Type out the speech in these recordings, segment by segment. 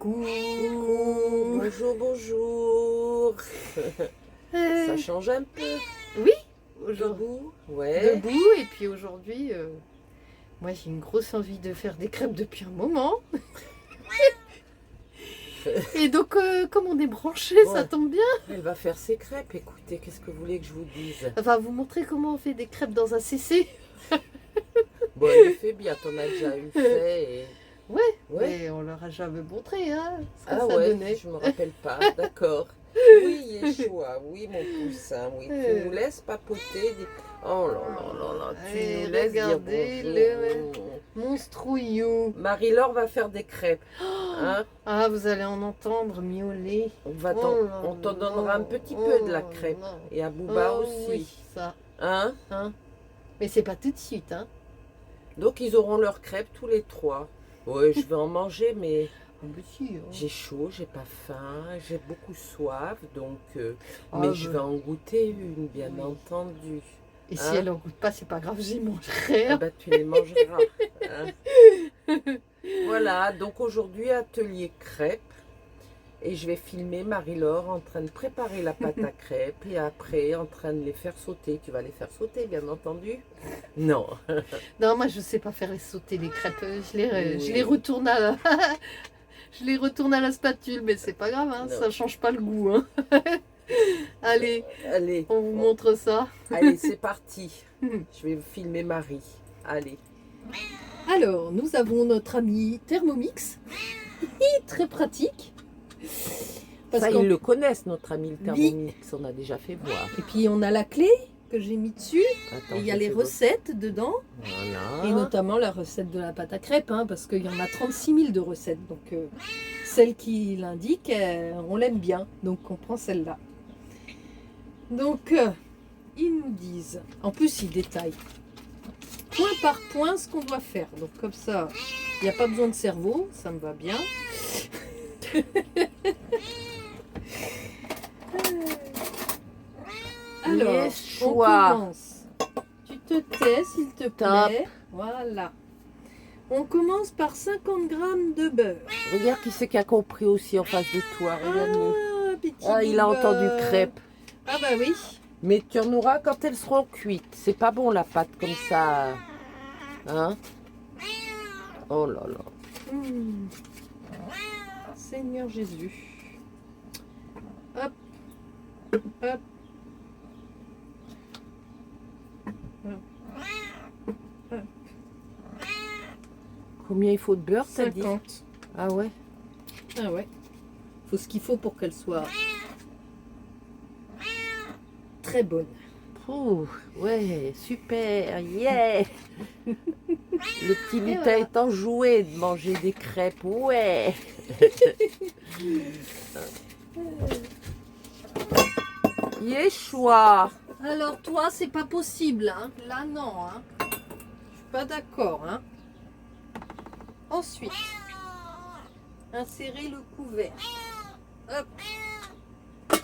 Coucou. Coucou, bonjour, bonjour. Ça change un peu. Oui, aujourd'hui. Debout, ouais. Debout, et puis aujourd'hui, moi j'ai une grosse envie de faire des crêpes depuis un moment. Et donc, comme on est branché, ça Ouais. tombe bien. Elle va faire ses crêpes. Écoutez, qu'est-ce que vous voulez que je vous dise? Elle va vous montrer comment on fait des crêpes dans un CC. Bon, elle le fait bien, t'en as déjà eu fait. Et... Ouais, Ouais. mais on leur a jamais montré, hein, ce que Ah ça ouais, donnait. je me rappelle pas, d'accord. Oui, Yeshua, oui, mon poussin, oui. Tu nous laisses papoter. Oh là là là là, tu Et nous laisses dire regardez bonjour. monstrouillou. Marie-Laure va faire des crêpes. Hein? Ah, vous allez en entendre miauler. On t'en donnera un petit peu de la crêpe. Et à Bouba aussi. Oui, ça. Hein? Hein. Mais c'est pas tout de suite, hein. Donc ils auront leurs crêpes tous les trois. Ouais, je vais en manger, mais Ah, bah si, hein. j'ai chaud, j'ai pas faim, j'ai beaucoup soif, donc. Ah, mais bah. je vais en goûter une, bien Oui. entendu. Et si Hein? elle en goûte pas, c'est pas grave, j'y mangerai. Ah bah, tu les mangeras. Hein? Voilà, donc aujourd'hui, atelier crêpes. Et je vais filmer Marie-Laure en train de préparer la pâte à crêpes et après en train de les faire sauter. Tu vas les faire sauter, bien entendu? Non. Non, moi je sais pas faire sauter les crêpes. Je Oui. les retourne à la... je les retourne à la spatule, mais c'est pas grave, hein, Non. ça change pas le goût. Hein. Allez, Allez, on vous montre ça. allez, c'est parti. Je vais filmer Marie. Allez. Alors, nous avons notre ami Thermomix, très pratique. Ça, ils le connaissent, notre ami le Thermomix. On a déjà fait voir. Et puis on a la clé que j'ai mis dessus. Attends, Et il y a je les fais voir. recettes dedans. Voilà. Et notamment la recette de la pâte à crêpes, hein, parce qu'il y en a 36 000 de recettes. Donc celle qui l'indique, on l'aime bien. Donc on prend celle-là. Donc ils nous disent, en plus ils détaillent point par point ce qu'on doit faire. Donc comme ça, il n'y a pas besoin de cerveau, ça me va bien. Alors, on Yeshua. commence. Tu te tais, s'il te plaît. Voilà. On commence par 50 grammes de beurre. Regarde qui c'est qui a compris aussi en face de toi. Regarde-nous. Ah, petit Ah, il a beurre. entendu crêpes. Ah bah oui. Mais tu en auras quand elles seront cuites. C'est pas bon la pâte comme ça. Hein? Oh là là. Mmh. Seigneur Jésus. Hop. Hop. Combien il faut de beurre, t'as dit? 50. Ah ouais? Ah ouais. Faut ce qu'il faut pour qu'elle soit très bonne. Ouh, ouais, super, yeah! Le petit lutin voilà. est enjoué de manger des crêpes, ouais! Yeshua! Alors toi, c'est pas possible, hein. Là, non, hein. Je suis pas d'accord, hein. Ensuite, insérer le couvert. Hop.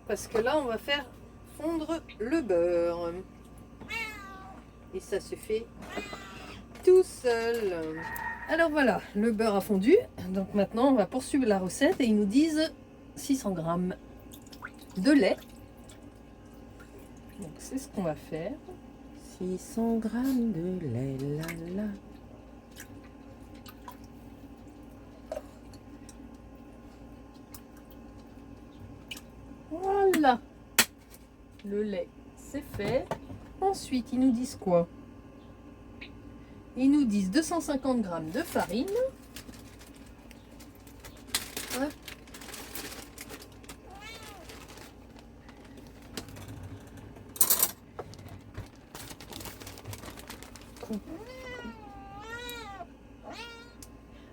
Parce que là, on va faire fondre le beurre. Et ça se fait tout seul. Alors voilà, le beurre a fondu. Donc maintenant, on va poursuivre la recette et ils nous disent 600 grammes de lait. Donc c'est ce qu'on va faire. 600 grammes de lait, là, là. Voilà. Le lait, c'est fait. Ensuite, ils nous disent quoi? Ils nous disent 250 grammes de farine. Hop.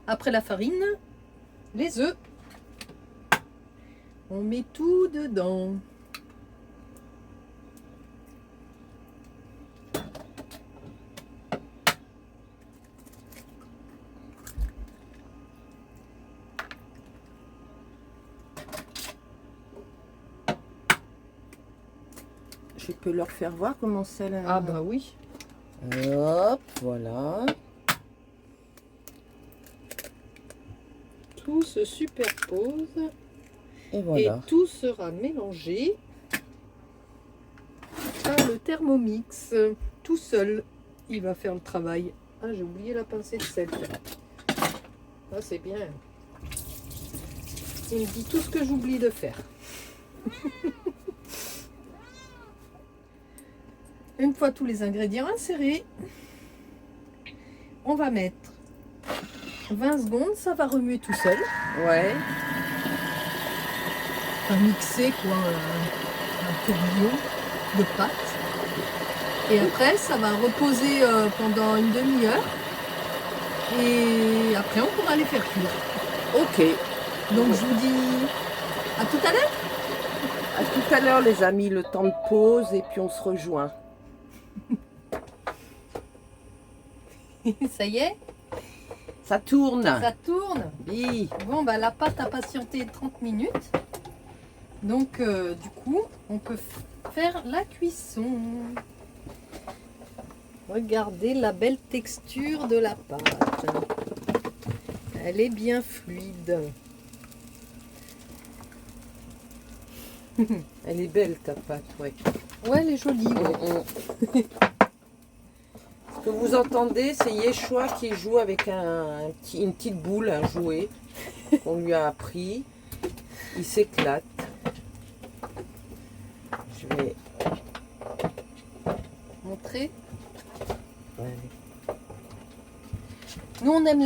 Après la farine, les œufs. On met tout dedans. Je peux leur faire voir comment c'est là. Ah bah oui. Hop, voilà. Tout tout se superpose Et voilà. et tout sera mélangé à le Thermomix. Tout seul, il va faire le travail. Ah, j'ai oublié la pincée de sel. Ah, c'est bien. Il me dit tout ce que j'oublie de faire. Une fois tous les ingrédients insérés, on va mettre 20 secondes, ça va remuer tout seul. Ouais. Un mixer quoi, un tourbillon de pâte. Et après, ça va reposer pendant une demi-heure. Et après, on pourra les faire cuire. Ok. Donc, je vous dis à tout à l'heure. À tout à l'heure, les amis. Le temps de pause et puis on se rejoint. Ça y est, Ça tourne. ça tourne. Oui. Bon, bah, la pâte a patienté 30 minutes. Donc, du coup, on peut faire la cuisson. Regardez la belle texture de la pâte. Elle est bien fluide. Elle est belle ta pâte, ouais. Ouais, elle est jolie. Ouais. Ce que vous entendez, c'est Yeshua qui joue avec une petite boule, un jouet qu'on lui a appris. Il s'éclate. Je vais Montrer. ouais. Nous, on aime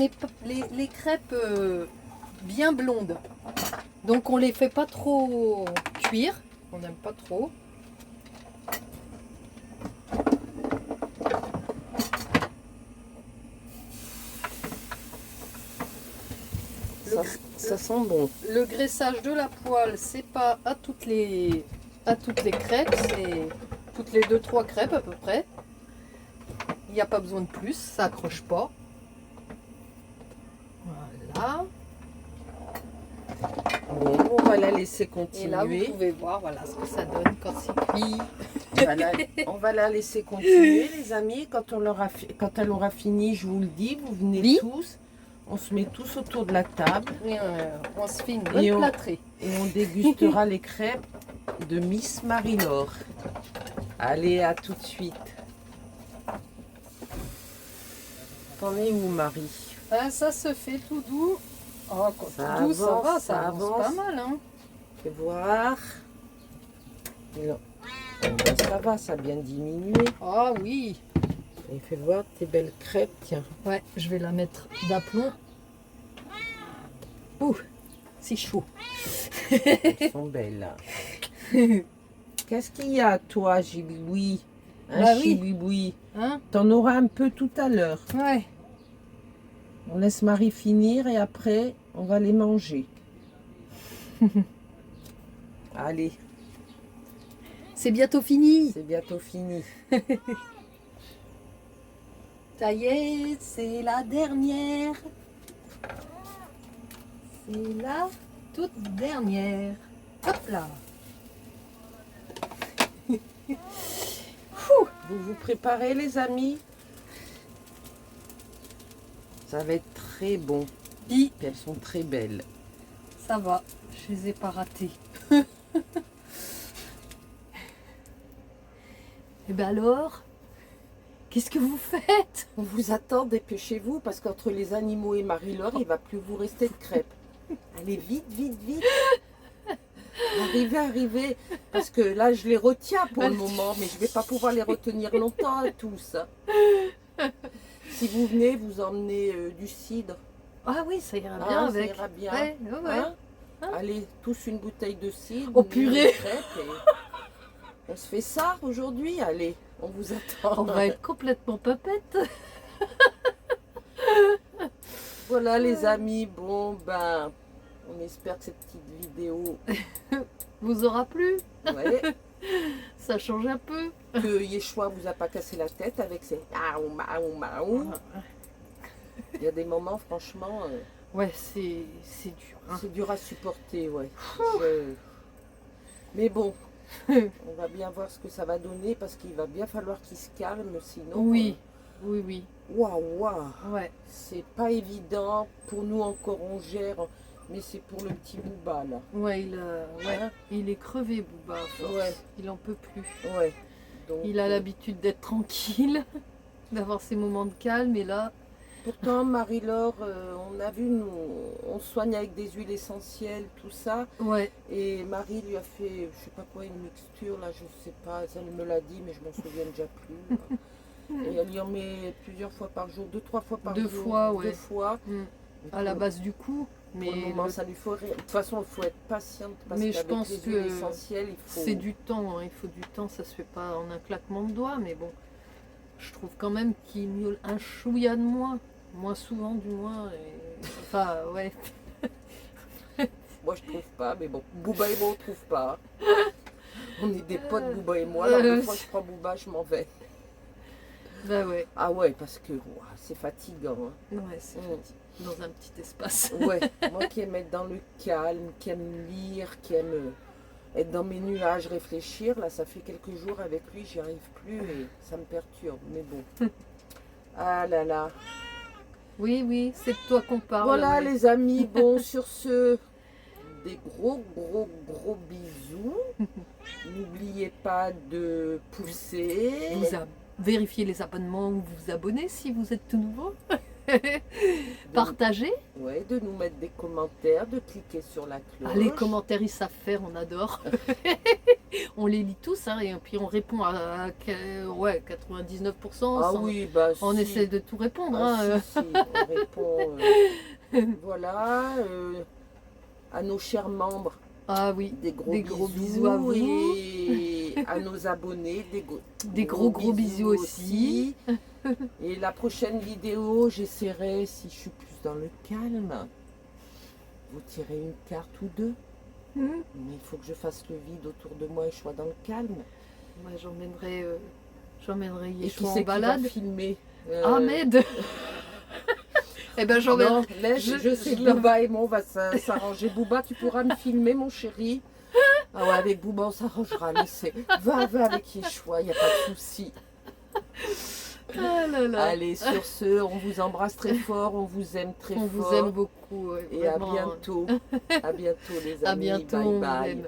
les crêpes bien blondes. Donc, on les fait pas trop cuire. On n'aime pas trop. Ça sent bon. Le graissage de la poêle, c'est pas à toutes les crêpes, c'est toutes les 2-3 crêpes à peu près. Il n'y a pas besoin de plus, ça accroche pas. Voilà. Bon, on va la laisser Et là, vous continuer. pouvez voir voilà ce que ça donne quand c'est cuit. On va la laisser continuer, les amis. Quand elle aura fini, je vous le dis, vous venez Oui. tous. On se met tous autour de la table Et, on se fait une Et bonne on- plâtrée. et on dégustera les crêpes de Miss Marie-Laure. Allez, à tout de suite. T'en es où, Marie? Ah, ça se fait tout doux. Oh, quand Ça tout doux, ça avance, va, ça ça avance avance. pas mal. Hein. Fais voir. Non. Ben, ça va, ça a bien diminué. Ah oui. Et fais voir tes belles crêpes, tiens. Ouais, je vais la mettre d'aplomb. Ouh, c'est chaud. Elles sont belles. Qu'est-ce qu'il y a, toi, Gibiboui? Bah oui. Gibiboui. Hein? T'en auras un peu tout à l'heure. Ouais. On laisse Marie finir et après, on va les manger. Allez, C'est bientôt fini. c'est bientôt fini. Ça y est, c'est la dernière. C'est la toute dernière. Hop là. Vous vous préparez, les amis? Ça va être très bon. Puis, Puis elles sont très belles. ça va, je les ai pas ratées. Et ben alors, qu'est-ce que vous faites? On vous attend, dépêchez-vous, parce qu'entre les animaux et Marie-Laure, il va plus vous rester de crêpes. Allez, vite, vite, vite. Arrivez, arrivez. Parce que là, je les retiens pour le moment, mais je ne vais pas pouvoir les retenir longtemps à tous. Si vous venez, vous emmenez du cidre. Ah oui, ça ira Ah, bien ça avec. ira bien. Ouais, ouais, ouais. Hein Hein Allez, tous une bouteille de cidre. Oh, une purée. crêpe et on se fait ça aujourd'hui. Allez, on vous attend. On va être complètement papette. Voilà les amis, bon ben, on espère que cette petite vidéo, Vous aura plu? ouais, Ça change un peu. que Yeshua vous a pas cassé la tête avec ses maou maou maou. Il y a des moments franchement, Ouais, c'est dur. Hein. c'est dur à supporter, ouais. Mais bon, on va bien voir ce que ça va donner parce qu'il va bien falloir qu'il se calme, sinon. Oui, oui, oui. Waouh, waouh. Ouais. C'est pas évident. Pour nous encore, on gère. Mais c'est pour le petit Booba, là. Ouais, il est crevé, Booba, à force. Ouais. Il en peut plus. Ouais. Donc, Il a l'habitude d'être tranquille, d'avoir ses moments de calme, et là... Pourtant, Marie-Laure, on a vu, nous, on soigne avec des huiles essentielles, tout ça. Ouais, Et Marie lui a fait, je sais pas quoi, une mixture, là, je sais pas, elle me l'a dit, mais je m'en souviens déjà plus. Là. Et elle y en met plusieurs fois par jour, 2-3 fois par jour. 2 fois, ouais. 2 fois. À la base du coup. Mais pour le moment, ça lui faut rien. De toute façon, il faut être patiente parce mais je qu'avec pense les que huiles essentielles, il faut... c'est du temps, hein, il faut du temps, ça se fait pas en un claquement de doigts, mais bon, je trouve quand même qu'il miaule un chouïa de moins souvent du moins, enfin ouais. Moi, je trouve pas, mais bon, Booba et moi, on trouve pas. On est des potes, Booba et moi, alors des fois, je prends Booba, je m'en vais. Bah ouais. Ah ouais, parce que ouah, c'est fatigant. Hein. Ouais, c'est fatigant. Dans un petit espace. Ouais, moi qui aime être dans le calme, qui aime lire, qui aime être dans mes nuages, réfléchir, là ça fait quelques jours avec lui, j'y arrive plus et ça me perturbe, mais bon. Ah là là. Oui, c'est de toi qu'on parle. Voilà ouais. les amis, bon sur ce, des gros bisous. N'oubliez pas de pousser. Vérifiez les abonnements ou vous abonner si vous êtes tout nouveau. Partagez. Ouais, de nous mettre des commentaires, de cliquer sur la cloche. Ah, les commentaires, ils savent faire, on adore. On les lit tous, hein, et puis on répond à 99%. Ah oui, bah on si. essaie de tout répondre. Ah, Hein. si, on répond. Voilà, à nos chers membres. Ah oui, des gros bisous à vous. Et à nos abonnés, des gros bisous aussi. Et la prochaine vidéo, j'essaierai, si je suis plus dans le calme, vous tirez une carte ou deux. Mais il faut que je fasse le vide autour de moi et je sois dans le calme. Moi, j'emmènerai et Yeshua qui en balade. Qui va filmer Ahmed. Eh ben j'emmènerai. Je sais que Booba et moi on va s'arranger. Booba, tu pourras me filmer, mon chéri. Ah ouais, avec Booba on s'arrangera. Va avec Yeshua, il n'y a pas de souci. Ah là là. Allez, sur ce, on vous embrasse très fort, on vous aime très fort. On vous aime beaucoup. Et à bientôt. À bientôt les amis. À bientôt, bye on bye. vous aime.